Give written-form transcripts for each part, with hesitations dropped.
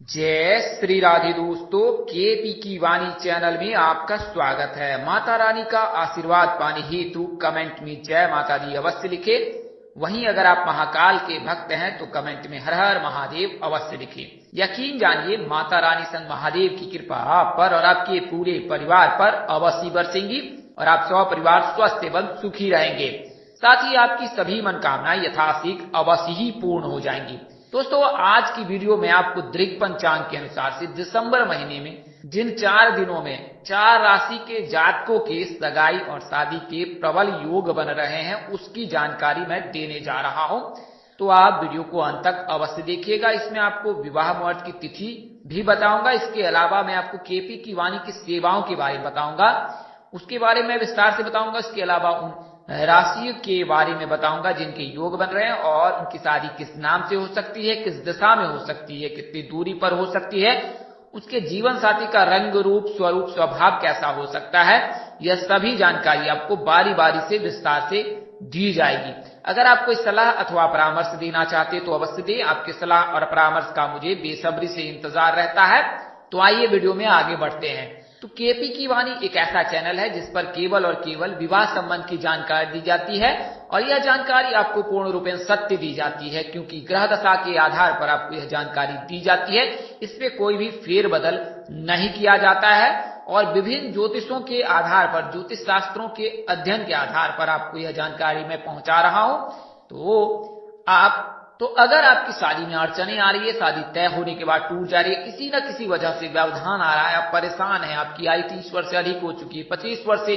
जय श्री राधे दोस्तों, केपी की वाणी चैनल में आपका स्वागत है। माता रानी का आशीर्वाद पाने हेतु कमेंट में जय माता दी अवश्य लिखे। वहीं अगर आप महाकाल के भक्त हैं तो कमेंट में हर हर महादेव अवश्य लिखे। यकीन जानिए माता रानी संग महादेव की कृपा आप पर और आपके पूरे परिवार पर अवश्य बरसेंगी और आप सब परिवार स्वस्थ एवं सुखी रहेंगे। साथ ही आपकी सभी मनोकामनाएं यथाशीघ्र अवश्य ही पूर्ण हो जाएंगी। दोस्तों, आज की वीडियो में आपको दृग पंचांग के अनुसार से दिसंबर महीने में जिन 4 दिनों में 4 राशि के जातकों के सगाई और शादी के प्रबल योग बन रहे हैं उसकी जानकारी मैं देने जा रहा हूं, तो आप वीडियो को अंत तक अवश्य देखिएगा। इसमें आपको विवाह मुहूर्त की तिथि भी बताऊंगा। इसके अलावा मैं आपको केपी की वाणी की सेवाओं के बारे में बताऊंगा, उसके बारे में विस्तार से बताऊंगा। इसके अलावा उन राशियों के बारे में बताऊंगा जिनके योग बन रहे हैं और उनकी शादी किस नाम से हो सकती है, किस दिशा में हो सकती है, कितनी दूरी पर हो सकती है, उसके जीवन साथी का रंग रूप स्वरूप स्वभाव कैसा हो सकता है, यह सभी जानकारी आपको बारी बारी से विस्तार से दी जाएगी। अगर आप कोई सलाह अथवा परामर्श देना चाहते तो अवश्य दें। आपके सलाह और परामर्श का मुझे बेसब्री से इंतजार रहता है। तो आइए वीडियो में आगे बढ़ते हैं। तो केपी की वाणी एक ऐसा चैनल है जिस पर केवल और केवल विवाह संबंध की जानकारी दी जाती है और यह जानकारी आपको पूर्ण रूपेण सत्य दी जाती है, क्योंकि ग्रह दशा के आधार पर आपको यह जानकारी दी जाती है। इसमें कोई भी फेरबदल नहीं किया जाता है और विभिन्न ज्योतिषों के आधार पर, ज्योतिष शास्त्रों के अध्ययन के आधार पर आपको यह जानकारी मैं पहुंचा रहा हूं। तो अगर आपकी शादी में अड़चने आ रही है, शादी तय होने के बाद टूट जा रही है, किसी न किसी वजह से व्यवधान आ रहा है, आप परेशान हैं, आपकी आयु 30 वर्ष से अधिक हो चुकी है, 25 वर्ष से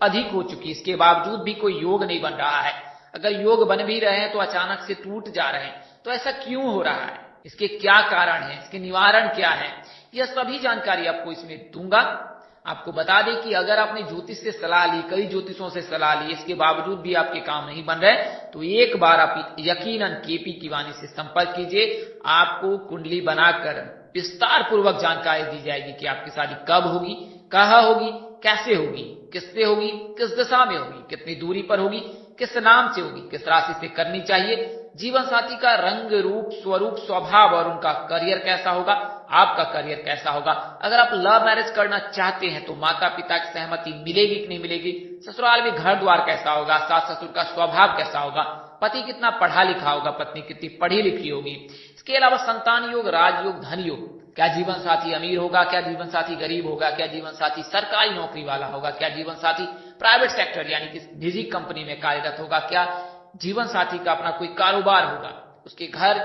अधिक हो चुकी है, इसके बावजूद भी कोई योग नहीं बन रहा है, अगर योग बन भी रहे हैं तो अचानक से टूट जा रहे हैं, तो ऐसा क्यों हो रहा है, इसके क्या कारण है, इसके निवारण क्या है, यह सभी जानकारी आपको इसमें दूंगा। आपको बता दें कि अगर आपने ज्योतिष से सलाह ली, कई ज्योतिषों से सलाह ली, इसके बावजूद भी आपके काम नहीं बन रहे, तो एक बार आप यकीनन केपी की वाणी से संपर्क कीजिए। आपको कुंडली बनाकर विस्तार पूर्वक जानकारी दी जाएगी कि आपकी शादी कब होगी, कहाँ होगी, कैसे होगी, किससे होगी, किस दिशा में होगी, कितनी दूरी पर होगी, किस नाम से होगी, किस राशि से करनी चाहिए, जीवन साथी का रंग रूप स्वरूप स्वभाव और उनका करियर कैसा होगा, आपका करियर कैसा होगा। अगर आप लव मैरिज करना चाहते हैं तो माता पिता की सहमति मिलेगी कि नहीं मिलेगी, ससुराल में घर द्वार कैसा होगा, सास ससुर का स्वभाव कैसा होगा, पति कितना पढ़ा लिखा होगा, पत्नी कितनी पढ़ी लिखी होगी। इसके अलावा संतान योग, राजयोग, धन योग, क्या जीवन साथी अमीर होगा, क्या जीवन साथी गरीब होगा, क्या जीवन साथी सरकारी नौकरी वाला होगा, क्या जीवन साथी प्राइवेट सेक्टर यानी कि निजी कंपनी में कार्यरत होगा, क्या जीवन साथी का अपना कोई कारोबार होगा, उसके घर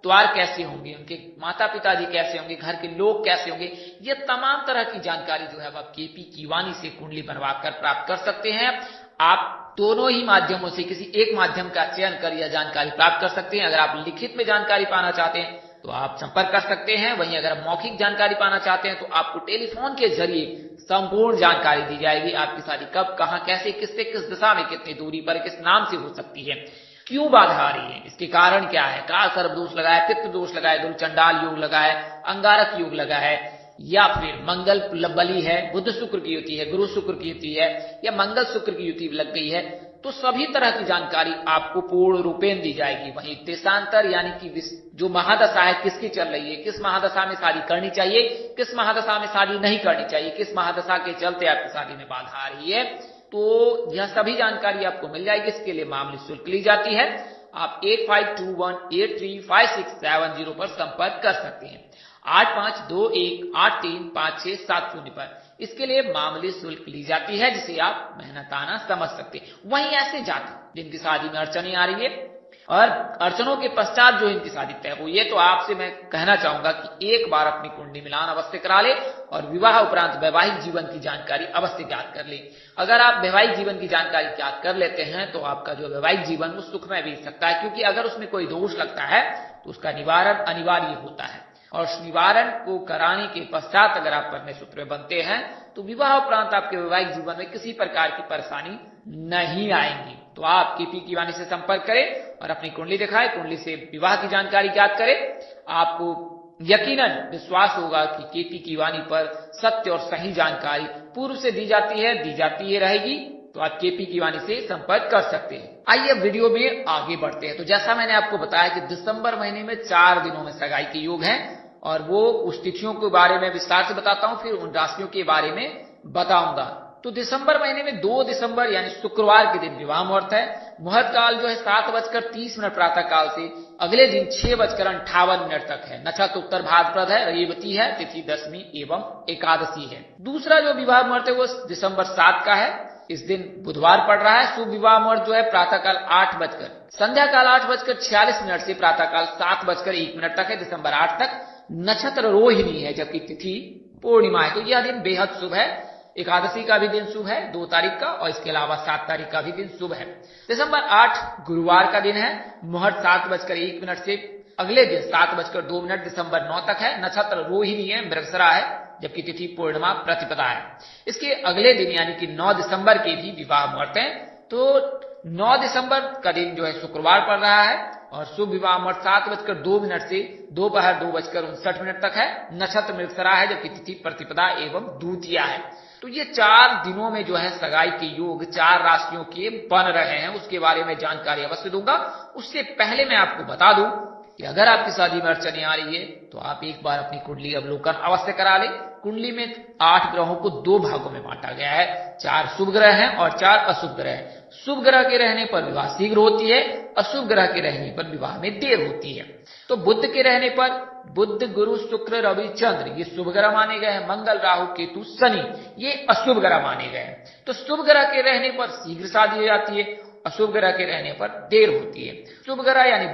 द्वार कैसे होंगे, उनके माता पिताजी कैसे होंगे, घर के लोग कैसे होंगे, ये तमाम तरह की जानकारी जो है आप केपी की वाणी से कुंडली बनवा कर प्राप्त कर सकते हैं। आप दोनों ही माध्यमों से किसी एक माध्यम का चयन कर यह जानकारी प्राप्त कर सकते हैं। अगर आप लिखित में जानकारी पाना चाहते हैं तो आप संपर्क कर सकते हैं। वहीं अगर आप मौखिक जानकारी पाना चाहते हैं तो आपको टेलीफोन के जरिए संपूर्ण जानकारी दी जाएगी। आपकी शादी कब, कहां, कैसे, किससे, किस दिशा में, कितनी दूरी पर, किस नाम से हो सकती है, क्यों बाधा आ रही है, इसके कारण क्या है, काल सर्प दोष लगा है, पितृ दोष लगा है, गुरु चंडाल योग लगा है, अंगारक योग लगा है, या फिर मंगल बली है, बुध शुक्र की युति है, गुरु शुक्र की युति है, या मंगल शुक्र की युति लग गई है, तो सभी तरह की जानकारी आपको पूर्ण रूपेण दी जाएगी। वहीं देशांतर यानी कि जो महादशा है किसकी चल रही है, किस महादशा में शादी करनी चाहिए, किस महादशा में शादी नहीं करनी चाहिए, किस महादशा के चलते आपकी शादी में बाधा आ रही है, तो यह सभी जानकारी आपको मिल जाएगी। इसके लिए मामूली शुल्क ली जाती है। आप 8521835670 पर संपर्क कर सकते हैं, 8521835670 पर। इसके लिए मामूली शुल्क ली जाती है जिसे आप मेहनताना समझ सकते हैं। वहीं ऐसे जातक जिनकी शादी में अड़चने आ रही है और अड़चनों के पश्चात जो इनकी शादी तय हुई है, तो आपसे मैं कहना चाहूंगा कि एक बार अपनी कुंडली मिलान अवश्य करा ले और विवाह उपरांत वैवाहिक जीवन की जानकारी अवश्य ज्ञात कर ले। अगर आप वैवाहिक जीवन की जानकारी ज्ञात कर लेते हैं तो आपका जो वैवाहिक जीवन वो सुखमय बीत सकता है, क्योंकि अगर उसमें कोई दोष लगता है तो उसका निवारण अनिवार्य होता है और उस निवारण को कराने के पश्चात अगर आप कन्या सूत्र बनते हैं तो विवाह उपरांत आपके वैवाहिक जीवन में किसी प्रकार की परेशानी नहीं आएंगी। तो आप केपी की वाणी से संपर्क करें और अपनी कुंडली दिखाएं, कुंडली से विवाह की जानकारी ज्ञात करें। आपको यकीनन विश्वास होगा कि केपी की वाणी पर सत्य और सही जानकारी पूर्व से दी जाती है रहेगी। तो आप केपी की वाणी से संपर्क कर सकते हैं। आइए वीडियो में आगे बढ़ते हैं। तो जैसा मैंने आपको बताया कि दिसंबर महीने में 4 दिनों में सगाई के योग हैं और वो उस तिथियों के बारे में विस्तार से बताता हूं, फिर उन राशियों के बारे में बताऊंगा। तो दिसंबर महीने में 2 दिसंबर यानी शुक्रवार के दिन विवाह मुहूर्त है। मुहूर्त काल जो है 7:30 प्रातः काल से अगले दिन 6:58 तक है। नक्षत्र उत्तर भाद्रपद है, रेवती है, तिथि दशमी एवं एकादशी है। दूसरा जो विवाह मुहूर्त है वो दिसंबर 7 का है। इस दिन बुधवार पड़ रहा है। शुभ विवाह मुहूर्त जो है प्रातःकाल 8 बजकर संध्या काल 8:46 से प्रातःकाल 7:01 तक है, दिसंबर 8 तक। नक्षत्र रोहिणी है, जबकि तिथि पूर्णिमा है। तो यह दिन बेहद शुभ है। एकादशी का भी दिन शुभ है 2 तारीख का, और इसके अलावा 7 तारीख का भी दिन शुभ है। दिसंबर 8 गुरुवार का दिन है। मुहूर्त 7:01 से अगले दिन 7:02 दिसंबर 9 तक है। नक्षत्र रोहिणी है, मृगशिरा है, जबकि तिथि पूर्णिमा प्रतिपदा है। इसके अगले दिन यानी कि 9 दिसंबर के भी विवाह मुहूर्त है। तो 9 दिसंबर का दिन जो है शुक्रवार पड़ रहा है और शुभ विवाह मुहूर्त 7:02 से दोपहर 2:59 तक है। नक्षत्र मृगशिरा है, जबकि तिथि प्रतिपदा एवं द्वितीया है। तो ये 4 दिनों में जो है सगाई के योग 4 राशियों के बन रहे हैं, उसके बारे में जानकारी अवश्य दूंगा। उससे पहले मैं आपको बता दूं कि अगर आपकी शादी में अड़चने आ रही है तो आप एक बार अपनी कुंडली अवलोकन अवश्य करा लें। कुंडली में 8 ग्रहों को 2 भागों में बांटा गया है। 4 शुभ ग्रह हैं और 4 अशुभ ग्रह हैं। शुभ ग्रह के रहने पर विवाह शीघ्र होती है, अशुभ ग्रह के रहने पर विवाह में देर होती है। तो बुध के रहने पर बुध, गुरु, शुक्र, रवि, चंद्र ये शुभ ग्रह माने गए हैं। मंगल, राहु, केतु, शनि ये अशुभ ग्रह माने गए हैं। तो शुभ ग्रह के रहने पर शीघ्र शादी हो जाती है, अशुभ ग्रह के रहने पर देर होती है। शुभ ग्रह यानी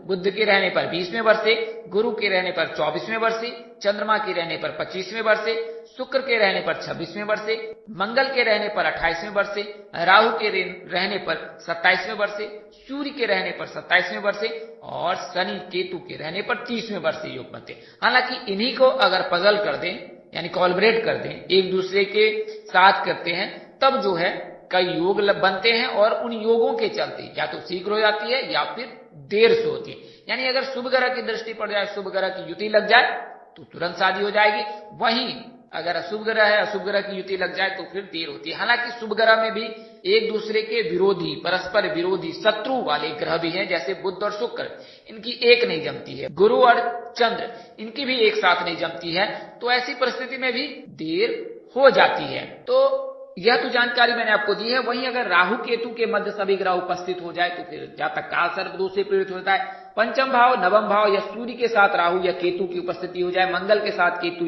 बुध के रहने पर 20वें वर्षे, गुरु के रहने पर 24वें वर्षे, चंद्रमा के रहने पर 25वें वर्षे, शुक्र के रहने पर 26वें वर्षे, मंगल के रहने पर 28वें वर्षे, राहु के रहने पर 27वें वर्षे, सूर्य के रहने पर 27वें वर्षे और शनि केतु के रहने पर 30वें वर्षे योग बनते। हालांकि इन्हीं को अगर पजल कर दें यानी कोलैबोरेट कर दें, एक दूसरे के साथ करते हैं, तब जो है कई योग बनते हैं और उन योगों के चलते या तो शीघ्र हो जाती है या फिर देर से होती है। यानी अगर शुभ ग्रह की दृष्टि पड़ जाए, शुभ ग्रह की युति लग जाए तो तुरंत शादी हो जाएगी। वहीं अगर अशुभ ग्रह है, अशुभ ग्रह की युति लग जाए तो फिर देर होती है। हालांकि शुभ ग्रह में भी एक दूसरे के विरोधी, परस्पर विरोधी, शत्रु वाले ग्रह भी हैं, जैसे बुध और शुक्र, इनकी एक नहीं जमती है। गुरु और चंद्र इनकी भी एक साथ नहीं जमती है। तो ऐसी परिस्थिति में भी देर हो जाती है। तो यह तो जानकारी मैंने आपको दी है। वहीं अगर राहु केतु के मध्य सभी ग्रह उपस्थित हो जाए तो फिर जातक काल सर्प दोष से पीड़ित होता है। पंचम भाव, नवम भाव या सूर्य के साथ राहु या केतु की उपस्थिति हो जाए, मंगल के साथ केतु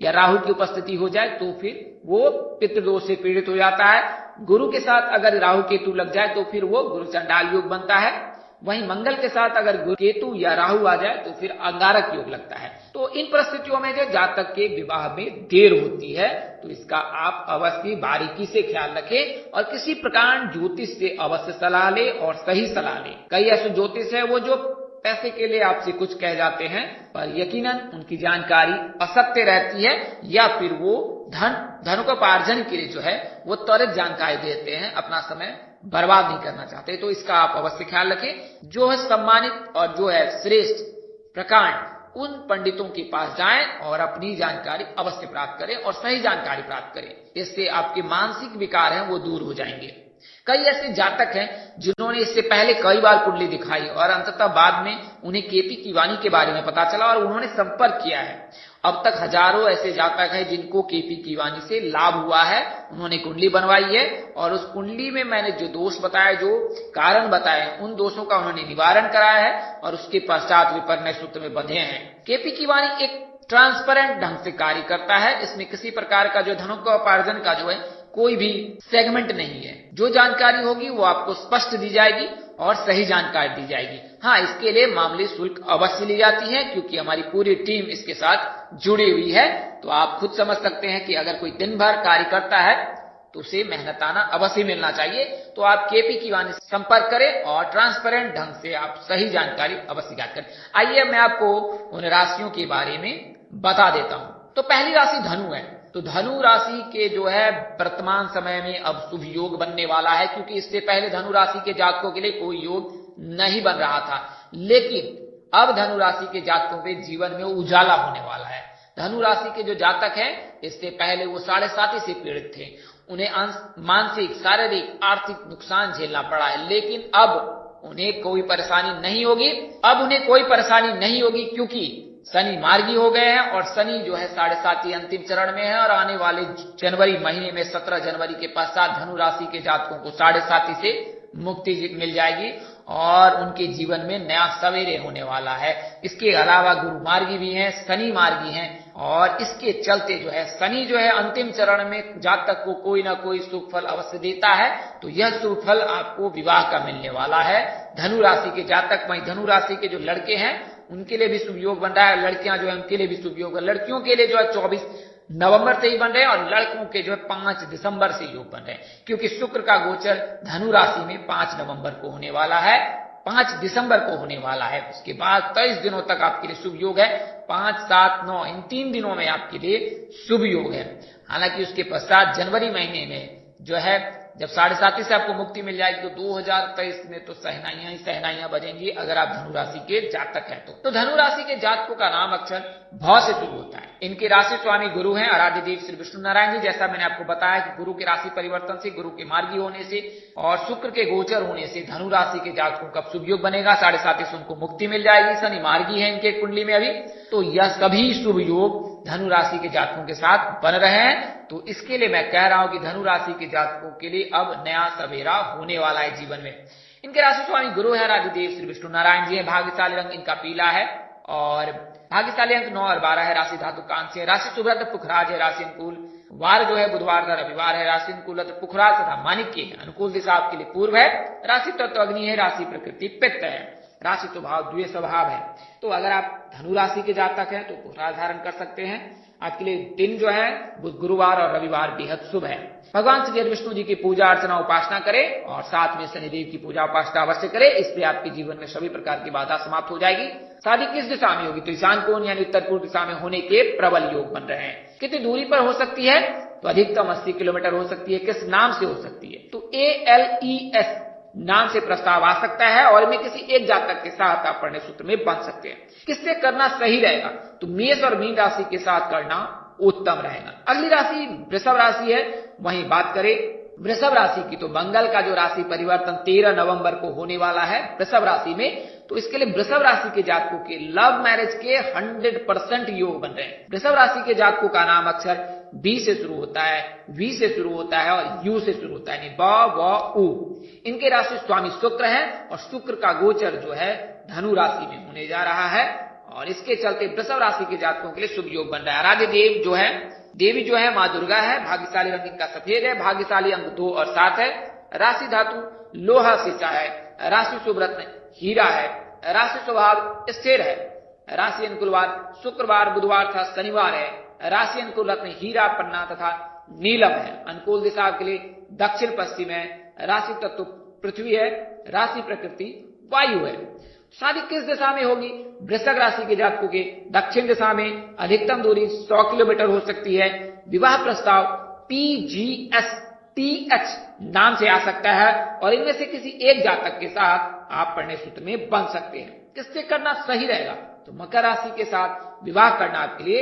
या राहु की उपस्थिति हो जाए तो फिर वो पितृदोष से पीड़ित हो जाता है। गुरु के साथ अगर राहु केतु लग जाए तो फिर वो गुरु चंडाल योग बनता है। वहीं मंगल के साथ अगर केतु या राहु आ जाए तो फिर अंगारक योग लगता है। तो इन परिस्थितियों में जो जातक के विवाह में देर होती है तो इसका आप अवश्य बारीकी से ख्याल रखें और किसी प्रकार ज्योतिष से अवश्य सलाह ले और सही सलाह ले। कई ऐसे ज्योतिष है वो जो पैसे के लिए आपसे कुछ कह जाते हैं पर यकीनन उनकी जानकारी असत्य रहती है या फिर वो धनोपार्जन के लिए जो है वो त्वरित जानकारी देते हैं, अपना समय बर्बाद नहीं करना चाहते। तो इसका आप अवश्य ख्याल रखें। जो है सम्मानित और जो है श्रेष्ठ प्रकांड उन पंडितों के पास जाएं और अपनी जानकारी अवश्य प्राप्त करें और सही जानकारी प्राप्त करें। इससे आपके मानसिक विकार हैं वो दूर हो जाएंगे। कई ऐसे जातक हैं जिन्होंने इससे पहले कई बार कुंडली दिखाई और अंततः बाद में उन्हें केपी कीवानी के बारे में पता चला और उन्होंने संपर्क किया है। अब तक हजारों ऐसे जातक हैं जिनको केपी कीवानी से लाभ हुआ है। उन्होंने कुंडली बनवाई है और उस कुंडली में मैंने जो दोष बताए, जो कारण बताए, उन दोषों का उन्होंने निवारण कराया है और उसके पश्चात विपर्णय सूत्र में बंधे हैं। केपी कीवानी एक ट्रांसपेरेंट ढंग से कार्य करता है। इसमें किसी प्रकार का जो धनोपार्जन का जो है कोई भी सेगमेंट नहीं है। जो जानकारी होगी वो आपको स्पष्ट दी जाएगी और सही जानकारी दी जाएगी। हाँ, इसके लिए मामूली शुल्क अवश्य ली जाती है क्योंकि हमारी पूरी टीम इसके साथ जुड़ी हुई है। तो आप खुद समझ सकते हैं कि अगर कोई दिन भर कार्य करता है तो उसे मेहनताना अवश्य मिलना चाहिए। तो आप केपी कीवानी से संपर्क करें और ट्रांसपेरेंट ढंग से आप सही जानकारी अवश्य ज्ञात करें। आइए मैं आपको उन राशियों के बारे में बता देता हूं। तो पहली राशि धनु है। तो धनु राशि के जो है वर्तमान समय में अब शुभ योग बनने वाला है, क्योंकि इससे पहले धनु राशि के जातकों के लिए कोई योग नहीं बन रहा था। लेकिन अब धनु राशि के जातकों पे जीवन में उजाला होने वाला है। धनु राशि के जो जातक हैं इससे पहले वो 7.5 से पीड़ित थे, उन्हें मानसिक, शारीरिक, आर्थिक नुकसान झेलना पड़ा है। लेकिन अब उन्हें कोई परेशानी नहीं होगी। अब उन्हें कोई परेशानी नहीं होगी क्योंकि शनि मार्गी हो गए हैं और शनि जो है 7.5 अंतिम चरण में है और आने वाले जनवरी महीने में 17 जनवरी के पश्चात धनु राशि के जातकों को 7.5 से मुक्ति मिल जाएगी और उनके जीवन में नया सवेरे होने वाला है। इसके अलावा गुरु मार्गी भी हैं, शनि मार्गी हैं और इसके चलते जो है शनि जो है अंतिम चरण में जातक को कोई ना कोई शुभ फल अवश्य देता है। तो यह शुभ फल आपको विवाह का मिलने वाला है। धनु राशि के जातक, वहीं धनु राशि के जो लड़के हैं उनके लिए भी शुभ योग बन रहा है, लड़कियां जो है उनके लिए भी शुभ योग, लड़कियों के लिए जो है 24 नवंबर से ही बन रहे हैं और लड़कों के जो है 5 दिसंबर से योग बन रहे हैं, क्योंकि शुक्र का गोचर धनु राशि में 5 नवंबर को होने वाला है, 5 दिसंबर को होने वाला है। उसके बाद 23 दिनों तक आपके लिए शुभ योग है। 5, 7, 9 इन 3 दिनों में आपके लिए शुभ योग है। हालांकि उसके पश्चात जनवरी महीने में जो है जब 7.5 से आपको मुक्ति मिल जाएगी तो 2023 में तो सहनाइयां ही सहनाइयां बजेंगी अगर आप धनु राशि के जातक हैं तो धनु राशि के जातकों का नाम अक्षर भ से शुरू होता है। इनके राशि स्वामी गुरु हैं, आराध्य देव श्री विष्णु नारायण जी। जैसा मैंने आपको बताया कि गुरु के राशि परिवर्तन से, गुरु के मार्गी होने से और शुक्र के गोचर होने से धनु राशि के जातकों का शुभ योग बनेगा। 7.5 से उनको मुक्ति मिल जाएगी। शनि मार्गी है इनके कुंडली में अभी, तो यह सभी शुभ योग धनु राशि के जातकों के साथ बन रहे हैं। तो इसके लिए मैं कह रहा हूं कि धनु राशि के जातकों के लिए अब नया सवेरा होने वाला है जीवन में। इनके राशि स्वामी गुरु है, आराध्य देव श्री विष्णु नारायण जी है। भाग्यशाली रंग इनका पीला है और भाग्यशाली अंक 9 और 12 है। राशि धातु कांस्य है। राशि सुभ्रत पुखराज है। राशि अनुकूल वार जो है बुधवार का रविवार है। राशि अनुकूल पुखराज तथा माणिक्य है। अनुकूल दिशा आपके लिए पूर्व है। राशि तत्व अग्नि है। राशि प्रकृति पित्त है। राशि स्वभाव द्वितीय स्वभाव है। तो अगर आप धनु राशि के जातक हैं तो पुखराज धारण कर सकते हैं। आपके लिए दिन जो है गुरुवार और रविवार बेहद शुभ है। भगवान श्री विष्णु जी की पूजा अर्चना उपासना करें और साथ में शनिदेव की पूजा उपासना अवश्य करें। इससे आपके जीवन में सभी प्रकार की बाधा समाप्त हो जाएगी। शादी किस दिशा में होगी तो ईशान कोण यानी उत्तर पूर्व दिशा में होने के प्रबल योग बन रहे हैं। कितनी दूरी पर हो सकती है तो अधिकतम 80 किलोमीटर हो सकती है। किस नाम से हो सकती है तो ALES नाम से प्रस्ताव आ सकता है और इनमें किसी एक जातक के साथ आप प्रणय सूत्र में बंध सकते हैं। किससे करना सही रहेगा तो मेष और मीन राशि के साथ करना उत्तम रहेगा। अगली राशि वृषभ राशि है। वहीं बात करें वृषभ राशि की तो मंगल का जो राशि परिवर्तन 13 नवंबर को होने वाला है वृषभ राशि में, तो इसके लिए वृषभ राशि के जातकों के लव मैरिज के 100% योग बन रहे हैं। वृषभ राशि के जातकों का नाम अक्षर बी से शुरू होता है, वी से शुरू होता है और यू से शुरू होता है, यानी ब व उ। इनके राशि स्वामी शुक्र है और शुक्र का गोचर जो है धनु राशि में होने जा रहा है और इसके चलते वृषभ राशि के जातकों के लिए शुभ योग बन रहा है। आराध्य देव जो है देवी जो है माँ दुर्गा है। भाग्यशाली रंग इनका सफेद है। भाग्यशाली अंक 2 और 7 है। राशि धातु लोहा शीशा है। राशि शुभ रत्न हीरा है। राशि स्वभाव स्थिर है। राशि अनुकूलवार शुक्रवार बुधवार तथा शनिवार है। राशि अनुकूल रत्न हीरा पन्ना तथा नीलम है। अनुकूल दिशा के लिए दक्षिण पश्चिम है। राशि तत्व पृथ्वी है। राशि प्रकृति वायु है। शादी किस दिशा में होगी वृश्चिक राशि के जातकों के दक्षिण दिशा में। अधिकतम दूरी 100 किलोमीटर हो सकती है। विवाह प्रस्ताव PGSTH नाम से आ सकता है और इनमें से किसी एक जातक के साथ आप प्रणय सूत्र में बंध सकते हैं। किससे करना सही रहेगा तो मकर राशि के साथ विवाह करना आपके लिए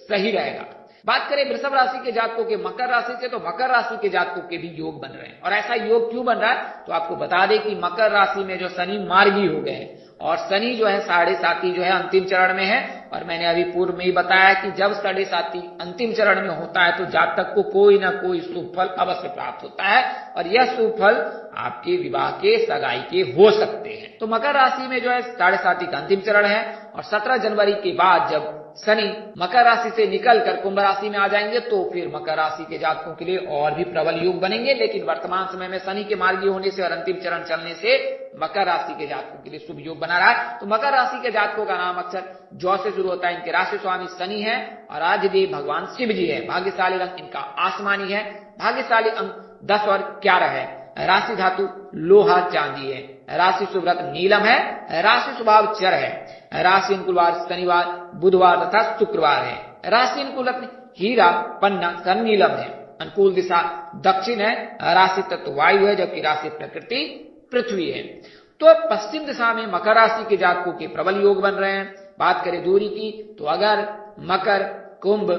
सही रहेगा। बात करें वृषभ राशि के जातकों के मकर राशि से तो मकर राशि के जातकों के भी योग बन रहे हैं। और ऐसा योग क्यों बन रहा है तो आपको बता दें कि मकर राशि में जो शनि मार्गी हो गए हैं और शनि जो है 7.5 जो है अंतिम चरण में है। और मैंने अभी पूर्व में ही बताया कि जब 7.5 अंतिम चरण में होता है तो जातक को कोई ना कोई शुभ फल अवश्य प्राप्त होता है और यह शुभ फल आपके विवाह के सगाई के हो सकते हैं। तो मकर राशि में जो है 7.5 का अंतिम चरण है और 17 जनवरी के बाद जब शनि मकर राशि से निकलकर कुंभ राशि में आ जाएंगे तो फिर मकर राशि के जातकों के लिए और भी प्रबल योग बनेंगे। लेकिन वर्तमान समय में शनि के मार्गी होने से और अंतिम चरण चलने से मकर राशि के जातकों के लिए शुभ योग बना रहा है। तो मकर राशि के जातकों का नाम अक्षर जौ से शुरू होता है। इनके राशि स्वामी शनि है और आराध्य देव भगवान शिव जी है। भाग्यशाली रंग इनका आसमानी है। भाग्यशाली अंक 10 और 11 है। राशि धातु लोहा चांदी है। राशि शुभ रत्न नीलम है। राशि स्वभाव चर है। राशि अनुकूलवार शनिवार बुधवार तथा शुक्रवार है। राशि अनुकूल रत्न हीरा पन्ना तथा नीलम है। अनुकूल दिशा दक्षिण है। राशि तत्व वायु है जबकि राशि प्रकृति पृथ्वी है। तो पश्चिम दिशा में मकर राशि के जातकों के प्रबल योग बन रहे हैं। बात करें दूरी की तो अगर मकर कुंभ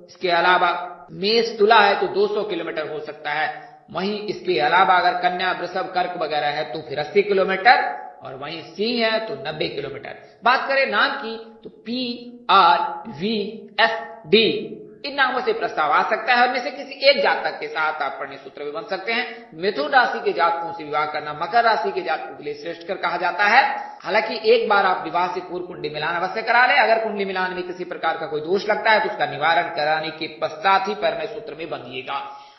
इसके अलावा मेष तुला है तो 200 किलोमीटर हो सकता है। वहीं इसके अलावा अगर कन्या वृषभ कर्क वगैरह है तो फिर 80 किलोमीटर और वहीं सिंह है तो 90 किलोमीटर। बात करें नाम की तो PRVSD इन नामों से प्रस्ताव आ सकता है और इनमें से किसी एक जातक के साथ आप पढ़ने सूत्र भी बन सकते हैं। मिथुन राशि के जातकों से विवाह करना मकर राशि के जातकों के लिए श्रेष्ठकर कहा जाता है। हालांकि एक बार आप विवाह से पूर्व कुंडली मिलान अवश्य करा लें। अगर कुंडली मिलान में किसी प्रकार का कोई दोष लगता है तो उसका निवारण कराने के पश्चात ही परिणय सूत्र में बंधिएगा,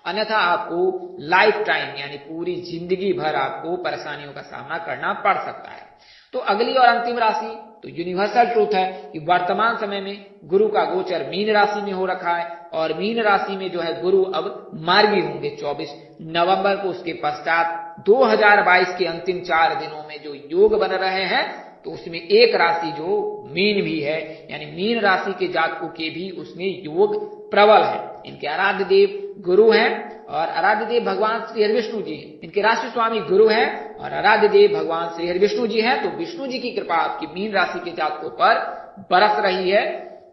अन्यथा आपको लाइफ टाइम यानी पूरी जिंदगी भर आपको परेशानियों का सामना करना पड़ सकता है। तो अगली और अंतिम राशि तो यूनिवर्सल ट्रूथ है कि वर्तमान समय में गुरु का गोचर मीन राशि में हो रखा है और मीन राशि में जो है गुरु अब मार्गी होंगे 24 नवंबर को। उसके पश्चात 2022 के अंतिम 4 दिनों में जो योग बन रहे हैं तो उसमें एक राशि जो मीन भी है यानी मीन राशि के जातकों के भी उसमें योग प्रबल है। इनके आराध्य देव गुरु हैं और आराध्य देव भगवान श्री हरि विष्णु जी हैं। इनके राशि स्वामी गुरु हैं और आराध्य देव भगवान श्री हरि विष्णु जी हैं। तो विष्णु जी की कृपा आपकी मीन राशि के जातकों पर बरस रही है।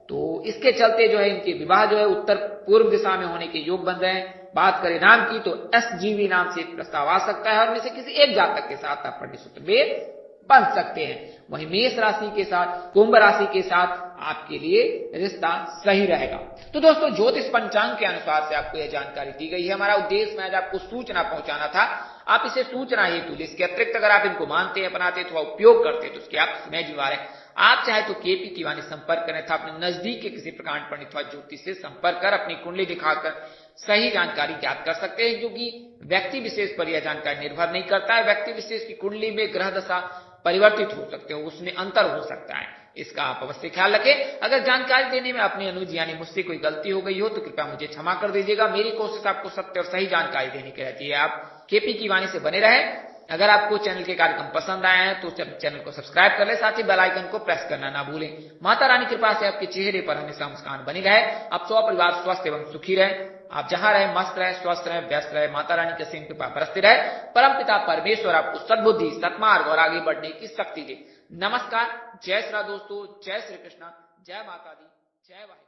तो इसके चलते जो है इनके विवाह जो है उत्तर पूर्व दिशा में होने के योग बन रहे हैं। बात करें नाम की तो SGV नाम से प्रस्ताव आ सकता है और इनमें से किसी एक जातक के साथ आप पंडित सूत्र में बन सकते हैं। वहीं मेष राशि के साथ कुंभ राशि के साथ आपके लिए रिश्ता सही रहेगा। तो दोस्तों ज्योतिष पंचांग के अनुसार से आपको यह जानकारी दी गई है। हमारा उद्देश्य में आज आपको सूचना पहुंचाना था। आप इसे सूचना हेतु इसके अतिरिक्त अगर आप इनको मानते हैं, अपनाते अथवा उपयोग करते हैं तो उसके आप समय जिम्मेदार हैं। आप चाहे तो KP कीवानी संपर्क करें था अपने नजदीक के किसी प्रकांड पंडित अथवा ज्योतिष से संपर्क कर अपनी कुंडली दिखाकर सही जानकारी ज्ञात कर सकते हैं, क्योंकि व्यक्ति विशेष पर यह जानकारी निर्भर नहीं करता है। व्यक्ति विशेष की कुंडली में ग्रह दशा परिवर्तित हो सकते हो, उसमें अंतर हो सकता है, इसका आप अवश्य ख्याल रखें। अगर जानकारी देने में अपने अनुज यानी मुझसे कोई गलती हो गई हो तो कृपया मुझे क्षमा कर दीजिएगा। मेरी कोशिश आपको सत्य और सही जानकारी देने की रहती है। आप KP कीवानी से बने रहें। अगर आपको चैनल के कार्यक्रम पसंद आए हैं तो चैनल को सब्सक्राइब कर ले, साथ ही बेल आइकन को प्रेस करना ना भूलें। माता रानी कृपा से आपके चेहरे पर हमेशा मुस्कान बनी रहे। आप सौ परिवार स्वस्थ एवं सुखी रहे। आप जहां रहे मस्त रहे, स्वस्थ रहे, व्यस्त रहे। माता रानी के असीम कृपा बरसती रहे। परम पिता परमेश्वर आपको सद्बुद्धि, सत्मार्ग और आगे बढ़ने की शक्ति दे। नमस्कार, जय श्री राम दोस्तों, जय श्री कृष्णा, जय माता दी, जय वाहिनी।